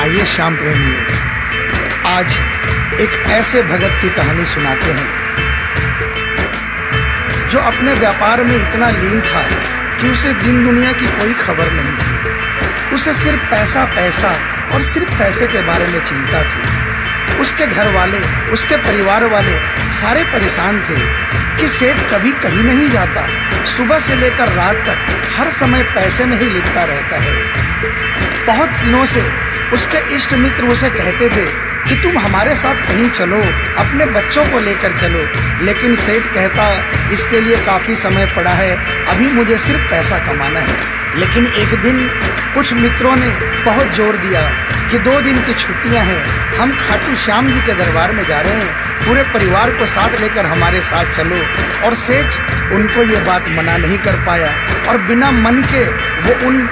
आइए श्याम प्रेमियों, आज एक ऐसे भगत की कहानी सुनाते हैं जो अपने व्यापार में इतना लीन था कि उसे दिन दुनिया की कोई खबर नहीं थी। उसे सिर्फ पैसा पैसा और सिर्फ पैसे के बारे में चिंता थी। उसके घर वाले, उसके परिवार वाले सारे परेशान थे कि सेठ कभी कहीं नहीं जाता, सुबह से लेकर रात तक हर समय पैसे में ही लिपटा रहता है। बहुत दिनों से उसके इष्ट मित्र उसे कहते थे कि तुम हमारे साथ कहीं चलो, अपने बच्चों को लेकर चलो, लेकिन सेठ कहता इसके लिए काफ़ी समय पड़ा है, अभी मुझे सिर्फ पैसा कमाना है। लेकिन एक दिन कुछ मित्रों ने बहुत जोर दिया कि 2 दिन की छुट्टियां हैं, हम खाटू श्याम जी के दरबार में जा रहे हैं, पूरे परिवार को साथ लेकर हमारे साथ चलो। और सेठ उनको ये बात मना नहीं कर पाया और बिना मन के वो उन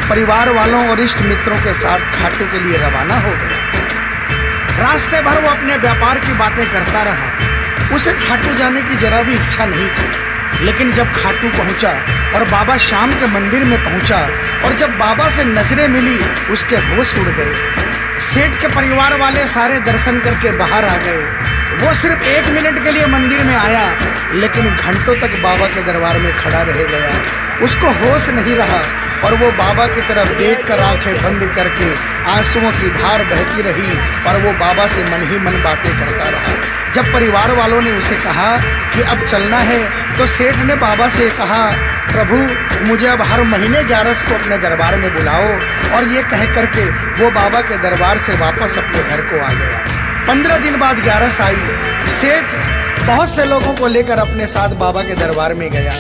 परिवार वालों और इष्ट मित्रों के साथ खाटू के लिए रवाना हो गया। रास्ते भर वो अपने व्यापार की बातें करता रहा। उसे खाटू जाने की जरा भी इच्छा नहीं थी। लेकिन जब खाटू पहुंचा और बाबा श्याम के मंदिर में पहुंचा और जब बाबा से नजरें मिली, उसके होश उड़ गए। सेठ के परिवार वाले सारे दर्शन करके बाहर आ गए। वो सिर्फ 1 मिनट के लिए मंदिर में आया, लेकिन घंटों तक बाबा के दरबार में खड़ा रह गया। उसको होश नहीं रहा और वो बाबा की तरफ देखकर आंखें बंद करके आंसुओं की धार बहती रही और वो बाबा से मन ही मन बातें करता रहा। जब परिवार वालों ने उसे कहा कि अब चलना है, तो सेठ ने बाबा से कहा, प्रभु मुझे अब हर महीने 11 को अपने दरबार में बुलाओ। और ये कह करके वो बाबा के दरबार से वापस अपने घर को आ गया। 15 दिन बाद 11 आई। सेठ बहुत से लोगों को लेकर अपने साथ बाबा के दरबार में गया।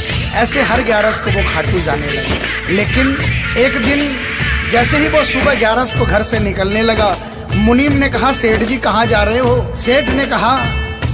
ऐसे हर 11 को वो खाटू जाने लगा। लेकिन एक दिन जैसे ही वो सुबह 11 को घर से निकलने लगा, मुनीम ने कहा, सेठ जी कहाँ जा रहे हो? सेठ ने कहा,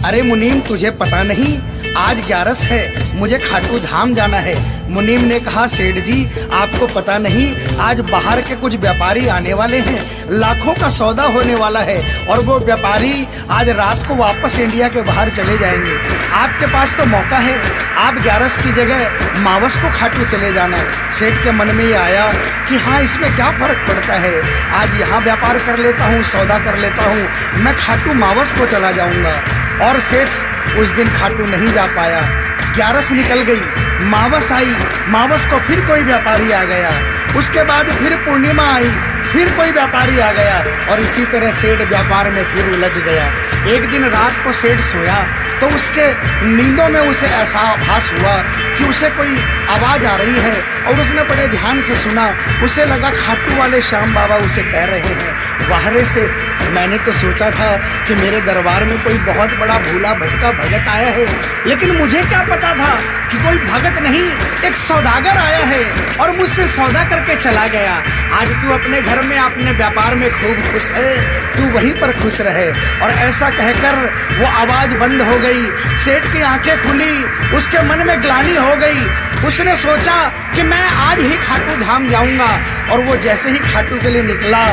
अरे मुनीम तुझे पता नहीं, आज 11 है, मुझे खाटू धाम जाना है। मुनीम ने कहा, सेठ जी आपको पता नहीं, आज बाहर के कुछ व्यापारी आने वाले हैं, लाखों का सौदा होने वाला है और वो व्यापारी आज रात को वापस इंडिया के बाहर चले जाएंगे। आपके पास तो मौका है, आप 11 की जगह मावस को खाटू चले जाना। सेठ के मन में ये आया कि हाँ, इसमें क्या फर्क पड़ता है, आज यहाँ व्यापार कर लेता हूँ, सौदा कर लेता हूँ, मैं खाटू मावस को चला जाऊँगा। और सेठ उस दिन खाटू नहीं जा पाया। 11 निकल गई, मावस आई, मावस को फिर कोई व्यापारी आ गया, उसके बाद फिर पूर्णिमा आई, फिर कोई व्यापारी आ गया और इसी तरह सेठ व्यापार में फिर उलझ गया। एक दिन रात को सेठ सोया तो उसके नींदों में उसे ऐसा आभास हुआ कि उसे कोई आवाज़ आ रही है और उसने बड़े ध्यान से सुना। उसे लगा खाटू वाले श्याम बाबा उसे कह रहे हैं, वाह रे सेठ, मैंने तो सोचा था कि मेरे दरबार में कोई बहुत बड़ा भूला भटका भगत आया है, लेकिन मुझे क्या पता था कि कोई भगत नहीं, एक सौदागर आया है और मुझसे सौदा करके चला गया। आज तू अपने घर में, अपने व्यापार में खूब खुश है, तू वहीं पर खुश रहे। और ऐसा कहकर वो आवाज बंद हो गई। सेठ की आंखें खुली, उसके मन में ग्लानि हो गई। उसने सोचा कि मैं आज ही खाटू धाम जाऊंगा और वो जैसे ही खाटू के लिए निकला,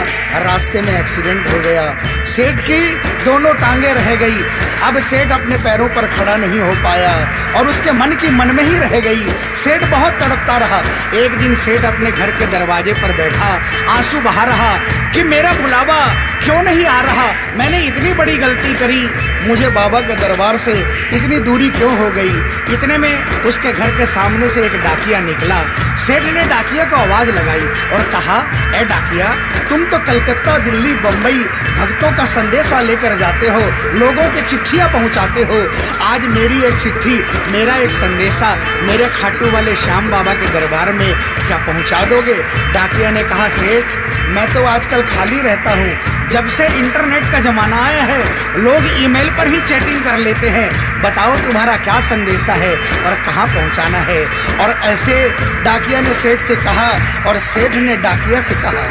रास्ते में एक्सीडेंट हो गया। सेठ की दोनों टांगे रह गई। अब सेठ अपने पैरों पर खड़ा नहीं हो पाया और उसके मन की मन में ही रह गई। सेठ बहुत तड़पता रहा। एक दिन सेठ अपने घर के दरवाजे पर बैठा, आंसू बहा रहा कि मेरा बुलावा क्यों नहीं आ रहा, मैंने इतनी बड़ी गलती करी, मुझे बाबा के दरबार से इतनी दूरी क्यों हो गई। इतने में उसके घर के सामने से एक डाकिया निकला। सेठ ने डाकिया को आवाज लगाई और कहा, ए डाकिया, तुम तो कलकत्ता, दिल्ली, बम्बई भक्तों का संदेशा लेकर जाते हो, लोगों की चिट्ठियां पहुंचाते हो। आज मेरी एक चिट्ठी, मेरा एक संदेशा मेरे खाटू वाले श्याम बाबा के दरबार में क्या पहुंचा दोगे? डाकिया ने कहा, सेठ मैं तो आजकल खाली रहता हूँ, जब से इंटरनेट का जमाना आया है लोग ईमेल पर ही चैटिंग कर लेते हैं, बताओ तुम्हारा क्या संदेशा है और कहाँ पहुँचाना है। और ऐसे डाकिया ने सेठ से कहा और सेठ ने डाकिया से कहा।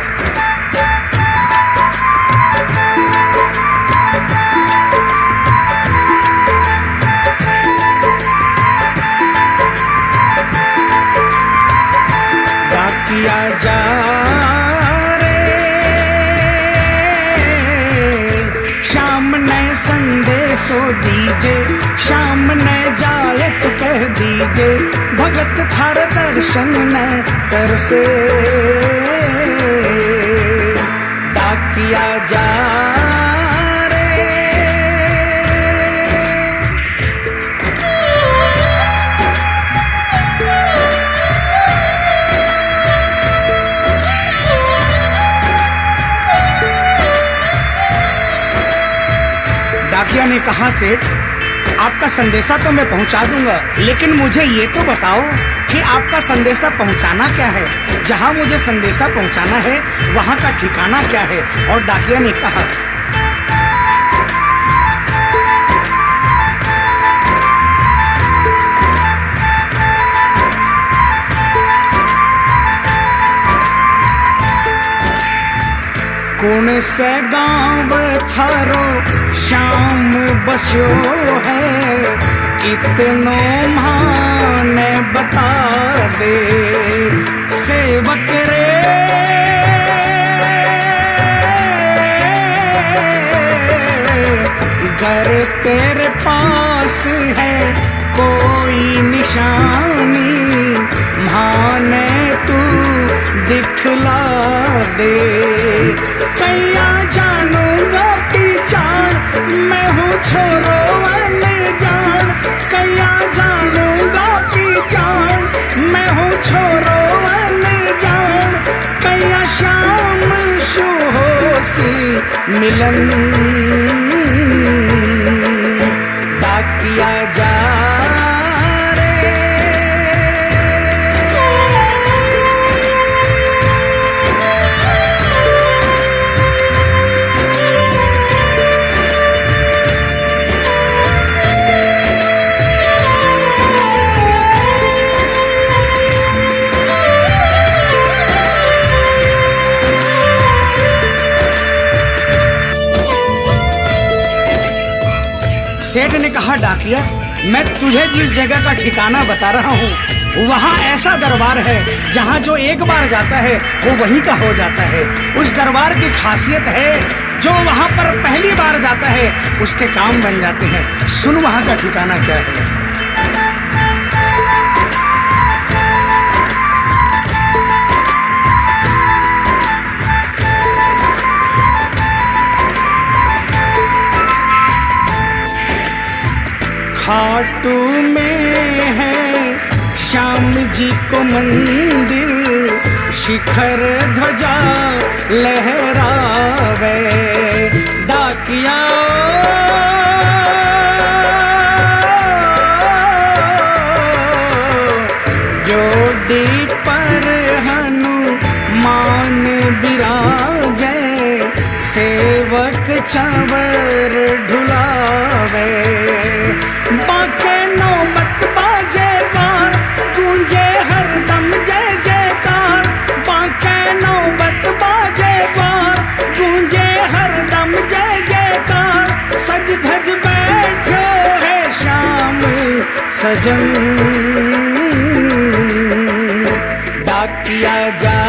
डाकिया जा संदेशो दीजे, शाम ने जाए तो कह दीजे, भगत थार दर्शन न तरसे। डाकिया जा रे। डाकिया ने कहा, सेठ आपका संदेशा तो मैं पहुंचा दूंगा, लेकिन मुझे ये तो बताओ कि आपका संदेशा पहुंचाना क्या है, जहां मुझे संदेशा पहुंचाना है वहां का ठिकाना क्या है। और डाकिया ने कहा, कौन से गांव थारो शाम बस्यो है, इतनो माने बता दे सेवक रे। घर तेरे पास है कोई निशानी, माने तू दिखला दे। कैया जानूंगा पहचान, मैं हूँ छोरो अनजान। कैया जानूंगा पहचान, मैं हूँ छोरो अनजान। कैया शाम शु होसी मिलन, डाकिया जा सेठ ने कहा, डाकिया मैं तुझे जिस जगह का ठिकाना बता रहा हूँ वहाँ ऐसा दरबार है जहाँ जो एक बार जाता है वो वहीं का हो जाता है। उस दरबार की खासियत है जो वहाँ पर पहली बार जाता है उसके काम बन जाते हैं। सुन वहाँ का ठिकाना क्या है। खाटू में है श्याम जी को मंदिर, शिखर ध्वजा लहरावे। डाकिया जोड़ी पर हनुमान बिराजे, सेवक चंवर ढुलावे। बाके नौबत बाजे बार, गूंजे हरदम जय जयकार। बाके नौबत बाजे बार, गूंजे हरदम जय जयकार। सज धज बैठो है श्याम सजन, डाकिया जा